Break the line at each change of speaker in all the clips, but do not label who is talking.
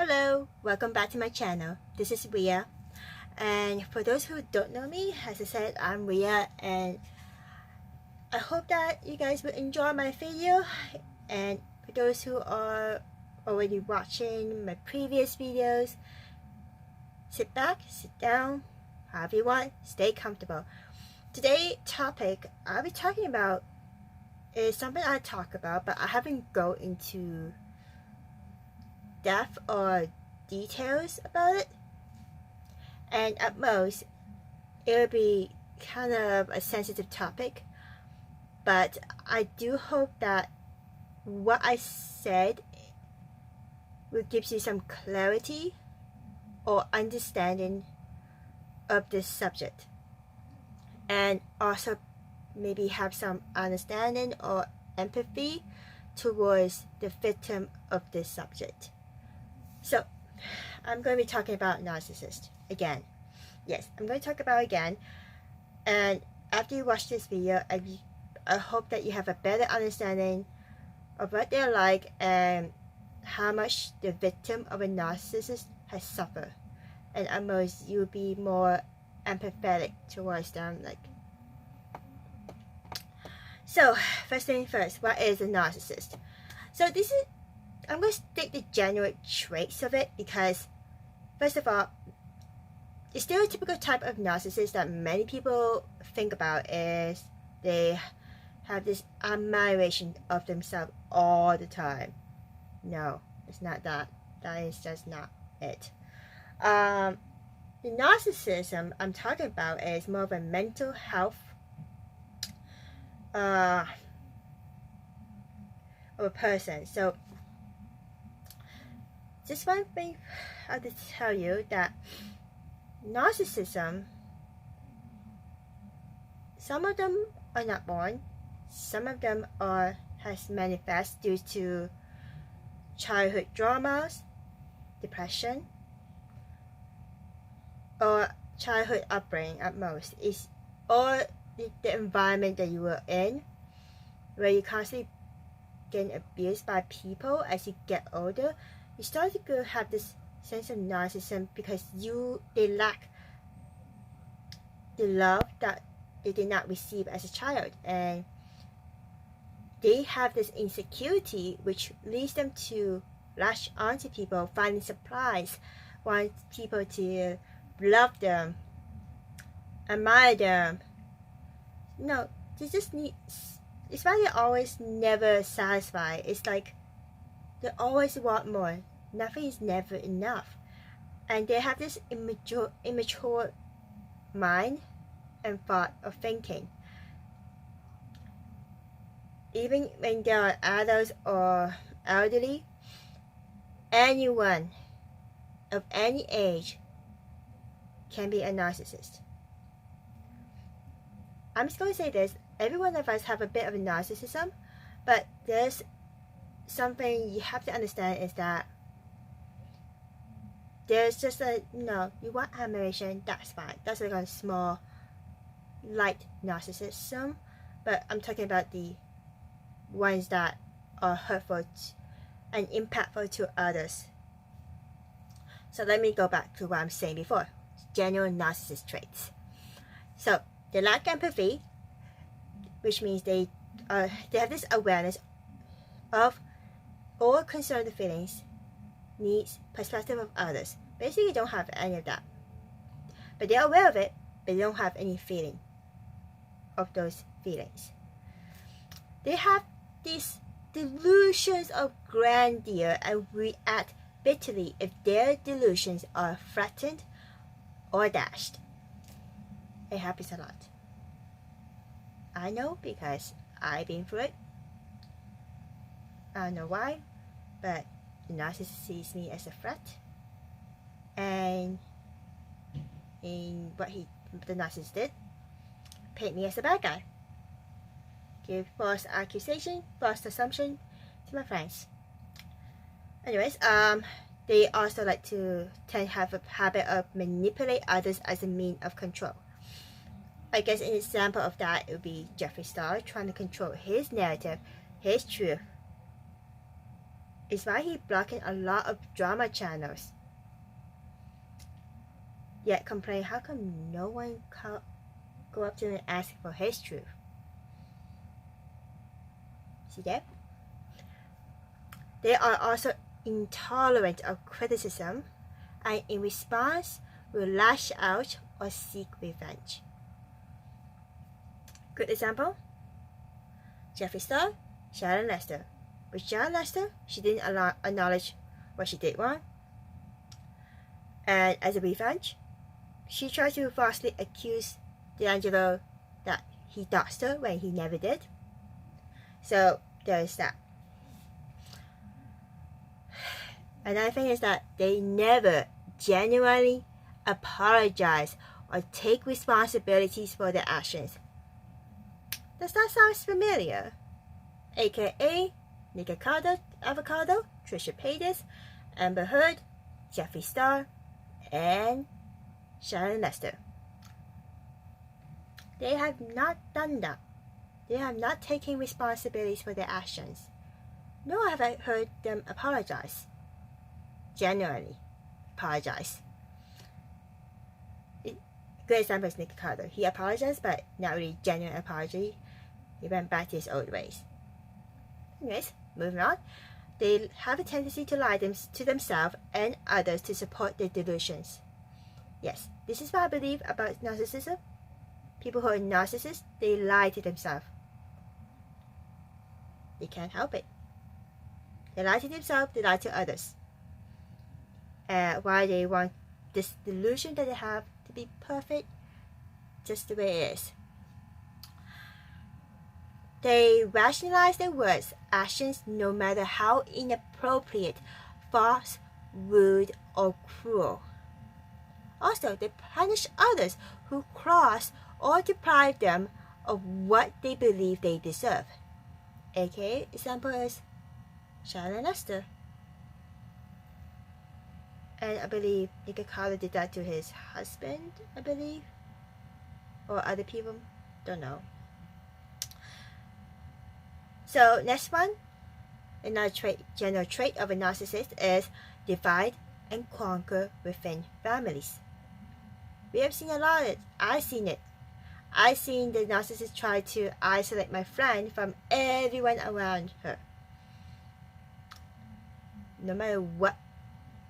Hello, welcome back to my channel. This is Ria, and for those who don't know me, as I said, I'm Ria, and I hope that you guys will enjoy my video. And for those who are already watching my previous videos, sit back, sit down, however you want, stay comfortable. Today's topic I'll be talking about is something I talk about, but I haven't go into depth or details about it, and at most it'll be kind of a sensitive topic, but I do hope that what I said will give you some clarity or understanding of this subject, and also maybe have some understanding or empathy towards the victim of this subject. So, I'm going to be talking about narcissist again. Yes, I'm going to talk about it again. And after you watch this video, I hope that you have a better understanding of what they're like and how much the victim of a narcissist has suffered. And at most, you'll be more empathetic towards them. So, first thing first, what is a narcissist? So I'm going to state the general traits of it because, first of all, the stereotypical type of narcissist that many people think about is they have this admiration of themselves all the time. No, it's not that. That is just not it. The narcissism I'm talking about is more of a mental health of a person. So, just one thing I have to tell you that narcissism, some of them are not born, some of them has manifest due to childhood traumas, depression, or childhood upbringing at most. It's or the environment that you were in, where you constantly getting abused by people as you get older. You start to have this sense of narcissism because they lack the love that they did not receive as a child, and they have this insecurity which leads them to latch onto people, finding supplies, want people to love them, admire them. No, they just need. It's why they're always never satisfied. It's like they always want more. Nothing is never enough. And they have this immature mind and thought of thinking. Even when they are adults or elderly, anyone of any age can be a narcissist. I'm just going to say this. Every one of us have a bit of a narcissism, but there's something you have to understand is that there's just you want admiration, that's fine. That's like a small, light narcissism, but I'm talking about the ones that are hurtful and impactful to others. So let me go back to what I'm saying before. General narcissist traits. So they lack empathy, which means they have this awareness of all concerned feelings, needs, perspective of others. Basically, they don't have any of that. But they're aware of it, but they don't have any feeling of those feelings. They have these delusions of grandeur and react bitterly if their delusions are threatened or dashed. It happens a lot. I know because I've been through it. I don't know why, but the narcissist sees me as a threat, and in what the narcissist did, paint me as a bad guy, give false accusation, false assumption to my friends. Anyways, they also like to have a habit of manipulate others as a means of control. I guess an example of that would be Jeffree Star trying to control his narrative, his truth, It's why he's blocking a lot of drama channels. Yet complain, how come no one go up to him and ask for his truth? See that? They are also intolerant of criticism, and in response will lash out or seek revenge. Good example: Jeffree Star, Sharon Lester. With Sharon Lester, she didn't acknowledge what she did wrong, and as a revenge, she tried to falsely accuse D'Angelo that he doxed her when he never did. So there is that. Another thing is that they never genuinely apologize or take responsibilities for their actions. Does that sound familiar? AKA Nika Avocado, Trisha Paytas, Amber Heard, Jeffree Star, and Sharon Lester. They have not done that. They have not taken responsibilities for their actions. Nor have I heard them apologize. Genuinely apologize. Good example is Nick Carter. He apologized, but not really genuine apology. He went back to his old ways. Anyways, moving on. They have a tendency to lie to themselves and others to support their delusions. Yes, this is what I believe about narcissism. People who are narcissists, they lie to themselves. They can't help it. They lie to themselves, they lie to others. Why they want this delusion that they have to be perfect, just the way it is. They rationalize their words, actions, no matter how inappropriate, false, rude, or cruel. Also, they punish others who cross or deprive them of what they believe they deserve. AKA, example is Sharon Lester. And I believe Nick Carter did that to his husband, I believe. Or other people, don't know. So next one, another general trait of a narcissist is divide and conquer within families. We have seen a lot of it. I've seen it. I've seen the narcissist try to isolate my friend from everyone around her. No matter what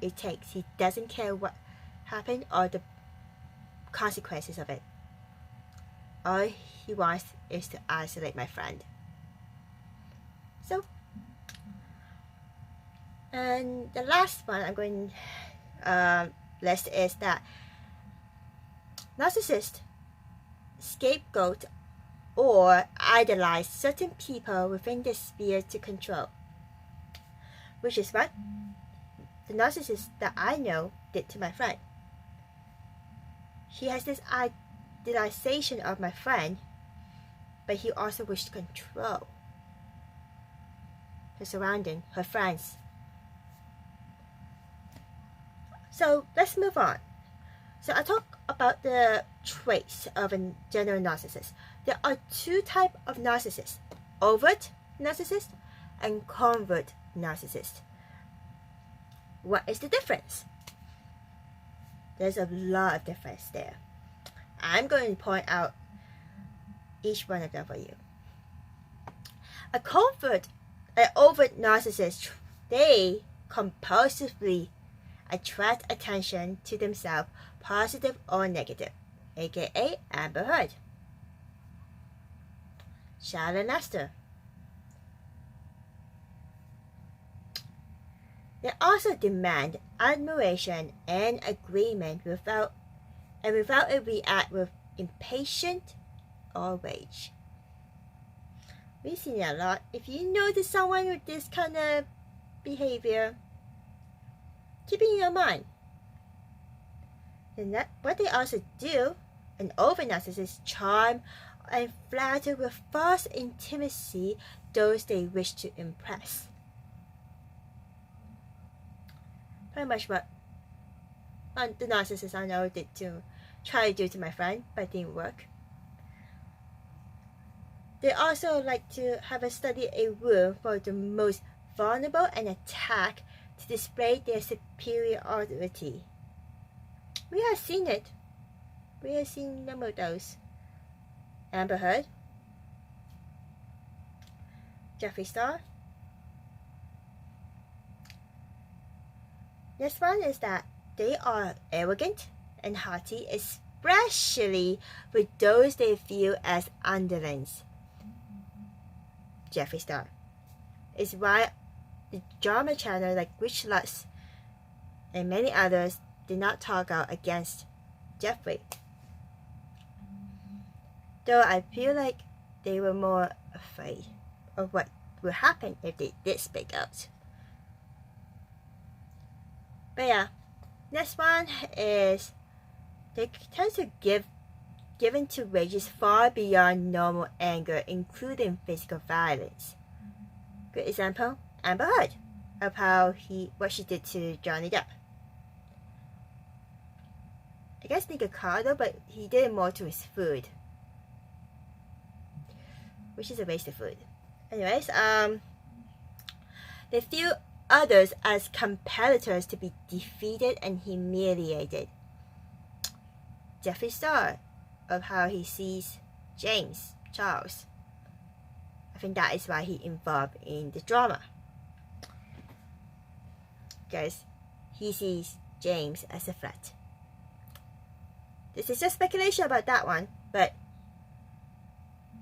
it takes, he doesn't care what happened or the consequences of it. All he wants is to isolate my friend. So, and the last one I'm going to list is that narcissists scapegoat or idolize certain people within their sphere to control, which is what the narcissist that I know did to my friend. He has this idealization of my friend, but he also wished to control her surrounding, her friends. So let's move on. So I talk about the traits of a general narcissist. There are two types of narcissists: overt narcissist and covert narcissist. What is the difference? There's a lot of difference there. I'm going to point out each one of them for you. An overt narcissist, they compulsively attract attention to themselves, positive or negative, aka Amber Heard, Sharon Lester. They also demand admiration and agreement without it react with impatience or rage. We've seen it a lot. If you notice someone with this kind of behavior, keep it in your mind. And what they also do, an overt narcissist charm and flatter with false intimacy those they wish to impress. Pretty much what the narcissist I know did to try to do to my friend, but it didn't work. They also like to have a study a room for the most vulnerable and attack to display their superiority. We have seen it. We have seen a number of those. Amber Heard, Jeffree Star. Next one is that they are arrogant and haughty, especially with those they view as underlings. Jeffree Star is why the drama channel like Rich Lutz and many others did not talk out against Jeffree. Though I feel like they were more afraid of what would happen if they did speak out. But yeah, next one is they tend to give into rages far beyond normal anger, including physical violence. Good example, Amber Heard, of what she did to Johnny Depp. I guess Nick Ricardo, but he did it more to his food, which is a waste of food. Anyways, they view others as competitors to be defeated and humiliated. Jeffree Star, of how he sees James Charles. I think that is why he involved in the drama, because he sees James as a threat. This is just speculation about that one, but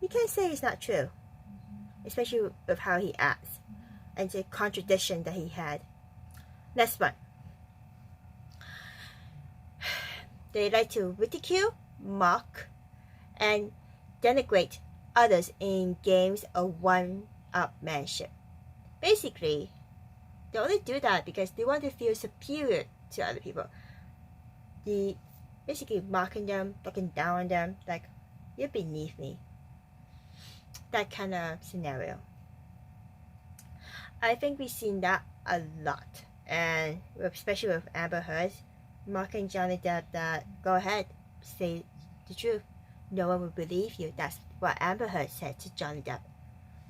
you can't say it's not true, especially with how he acts and the contradiction that he had. Next one. They like to ridicule, mock, and denigrate others in games of one-upmanship. Basically, they only do that because they want to feel superior to other people. They basically mocking them, looking down on them, like, you're beneath me. That kind of scenario. I think we've seen that a lot, and especially with Amber Heard mocking Johnny Depp, that go ahead, say the truth, no one will believe you. That's what Amber Heard said to Johnny Depp,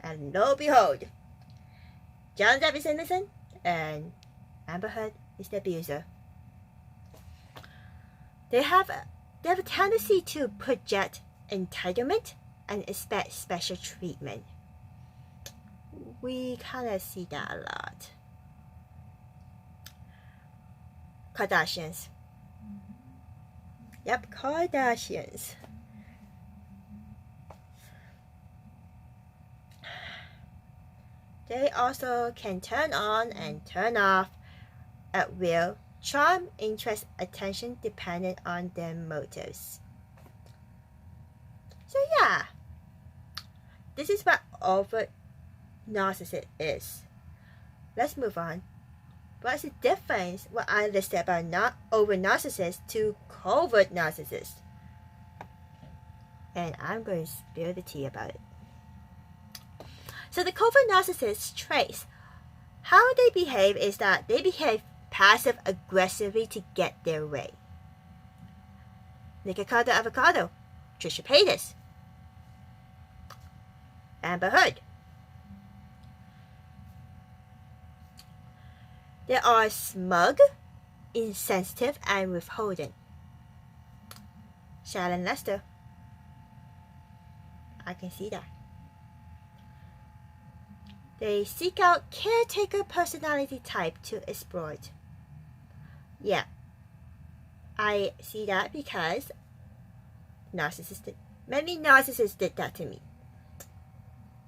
and lo and behold, Johnny Depp is innocent and Amber Heard is the abuser. They have a tendency to project entitlement and expect special treatment. We kind of see that a lot. Kardashians. Yep, Kardashians. They also can turn on and turn off at will, charm, interest, attention, dependent on their motives. So yeah, this is what Overt Narcissist is. Let's move on. What's the difference what I listed about Overt Narcissist to Covert Narcissist? And I'm going to spill the tea about it. So the Covert Narcissist traits, how they behave is that they behave passive aggressively to get their way. Nick Ricardo Avocado, Trisha Paytas, Amber Heard. They are smug, insensitive, and withholding. Sharon Lester. I can see that. They seek out caretaker personality type to exploit. Yeah, I see that because many narcissists did that to me.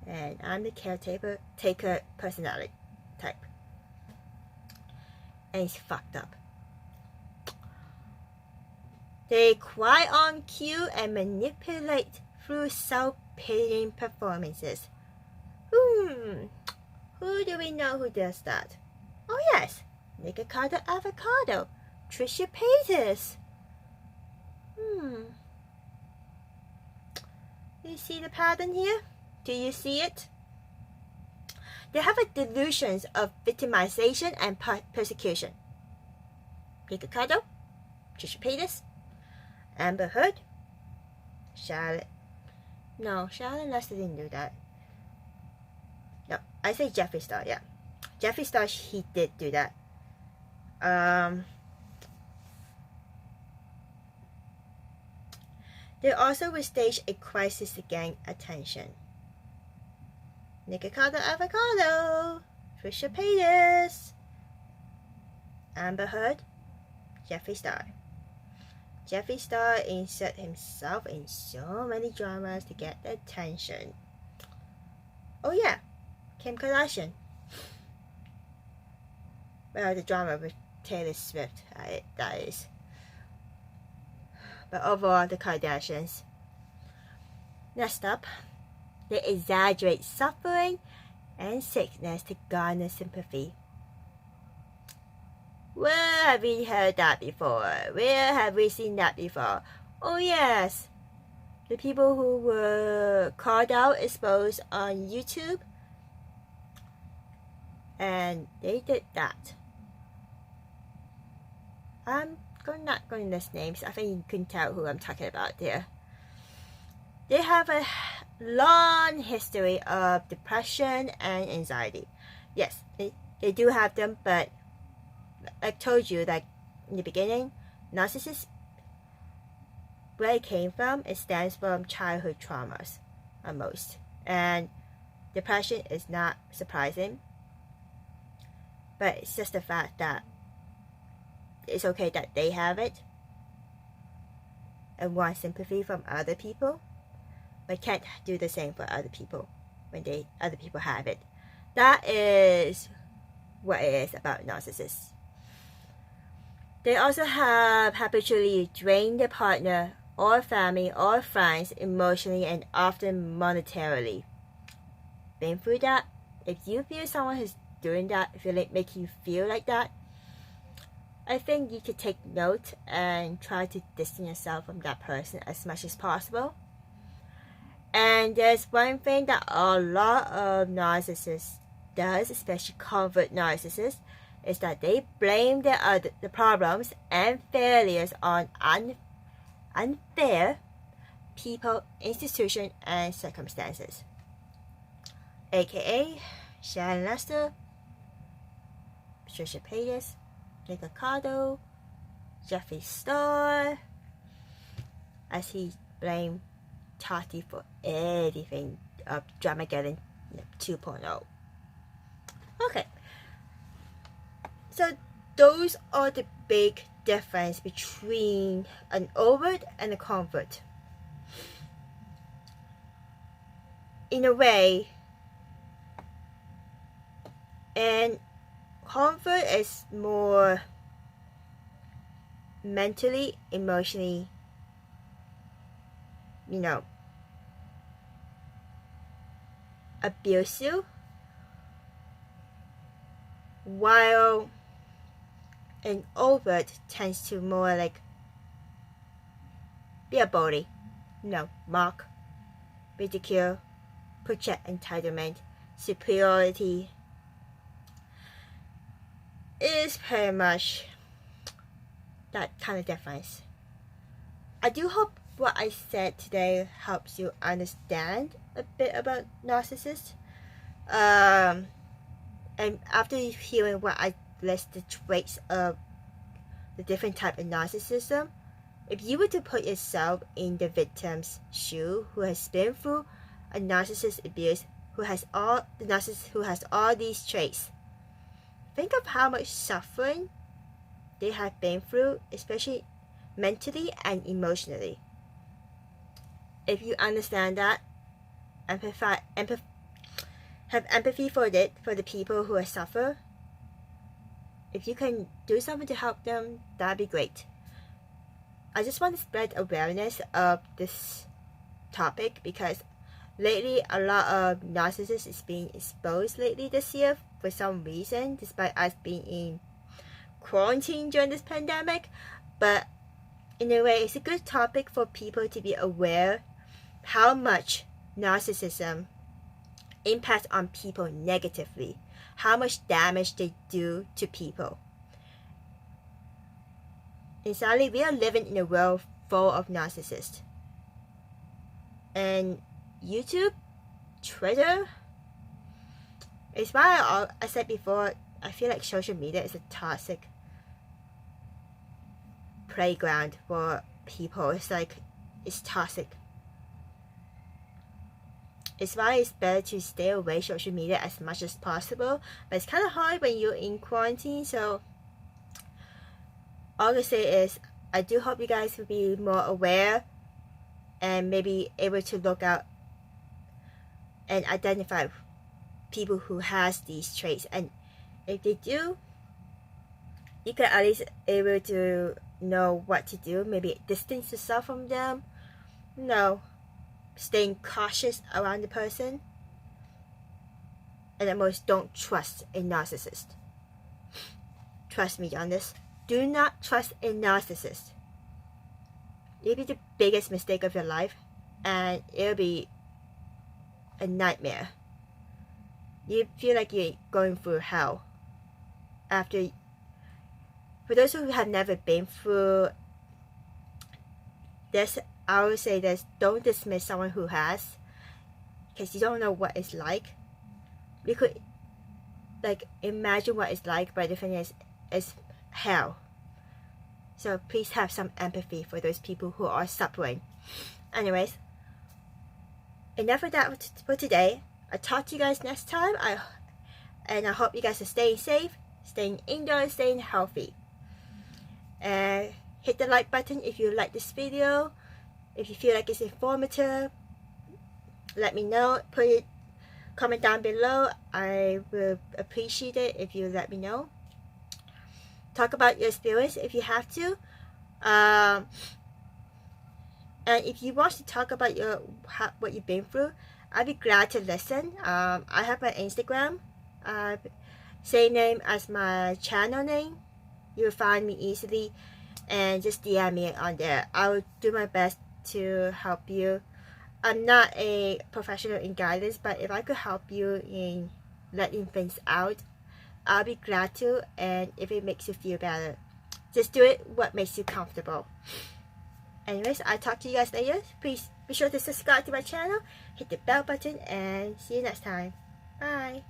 And I'm the caretaker personality type. And it's fucked up. They cry on cue and manipulate through self-pitying performances. Who do we know who does that? Oh yes, Nick Ricardo Avocado, Trisha Paytas. You see the pattern here? Do you see it? They have a delusions of victimization and persecution. Nick Ricardo, Trisha Paytas, Amber Heard, Charlotte. No, Charlotte Lester didn't do that. No, I say Jeffree Star, yeah. Jeffree Star, he did do that. They also will stage a crisis to gain attention. Nikocado Avocado, Trisha Paytas, Amber Heard, Jeffree Star. Jeffree Star insert himself in so many dramas to get attention. Oh yeah, Kim Kardashian. Well, the drama with Taylor Swift, that is. But overall, the Kardashians. Next up, they exaggerate suffering and sickness to garner sympathy. Where have we heard that before? Where have we seen that before? Oh yes, the people who were called out, exposed on YouTube, and they did that. I'm not going to list names. I think you can tell who I'm talking about there. They have a long history of depression and anxiety. Yes, they do have them, but I told you that in the beginning, narcissist, where it came from, it stems from childhood traumas most. And depression is not surprising, but it's just the fact that it's okay that they have it and want sympathy from other people, but can't do the same for other people when other people have it. That is what it is about narcissists. They also have habitually drained their partner or family or friends emotionally and often monetarily. Been through that? If you feel someone who's doing that, if it make you feel like that, I think you could take note and try to distance yourself from that person as much as possible. And there's one thing that a lot of narcissists does, especially covert narcissists, is that they blame the problems and failures on unfair people, institutions, and circumstances. AKA Sharon Lester, Trisha Paytas, Nikocado, Jeffree Star, as he blamed Tati for everything of Dramageddon 2.0. Okay, so those are the big difference between an overt and a covert. In a way, and covert is more mentally, emotionally, abusive, while an overt tends to more like be a bully, mock, ridicule, project entitlement, superiority. Is pretty much that kind of difference. I do hope what I said today helps you understand a bit about narcissists. And after hearing what I list the traits of the different type of narcissism, if you were to put yourself in the victim's shoe who has been through a narcissist abuse, who has all these traits, think of how much suffering they have been through, especially mentally and emotionally. If you understand that, have empathy for the people who have suffered, if you can do something to help them, that'd be great. I just want to spread awareness of this topic because lately a lot of narcissists is being exposed lately this year for some reason, despite us being in quarantine during this pandemic. But in a way, it's a good topic for people to be aware how much narcissism impacts on people negatively, how much damage they do to people. And sadly, we are living in a world full of narcissists. And YouTube, Twitter, It's why I said before, I feel like social media is a toxic playground for people. It's like, it's toxic. It's why it's better to stay away social media as much as possible. But it's kind of hard when you're in quarantine. So all I can say is, I do hope you guys will be more aware and maybe able to look out and identify people who has these traits. And if they do, you can at least able to know what to do. Maybe distance yourself from them. No. Staying cautious around the person. And at most, don't trust a narcissist. Trust me on this. Do not trust a narcissist. It'll be the biggest mistake of your life, and it'll be a nightmare. You feel like you're going through hell. For those who have never been through this, I would say this: don't dismiss someone who has, because you don't know what it's like. You could imagine what it's like, but the thing is, it's hell. So please have some empathy for those people who are suffering. Anyways, enough of that for today. I'll talk to you guys next time. And I hope you guys are staying safe, staying indoors, staying healthy. Hit the like button if you like this video. If you feel like it's informative, let me know. Comment down below. I will appreciate it if you let me know. Talk about your experience if you have to. And if you want to talk about what you've been through, I'd be glad to listen. I have my Instagram, same name as my channel name. You'll find me easily, and just DM me on there. I will do my best to help you. I'm not a professional in guidance, but if I could help you in letting things out, I'll be glad to. And if it makes you feel better, just do it what makes you comfortable. Anyways, I'll talk to you guys later. Please be sure to subscribe to my channel, hit the bell button, and see you next time. Bye.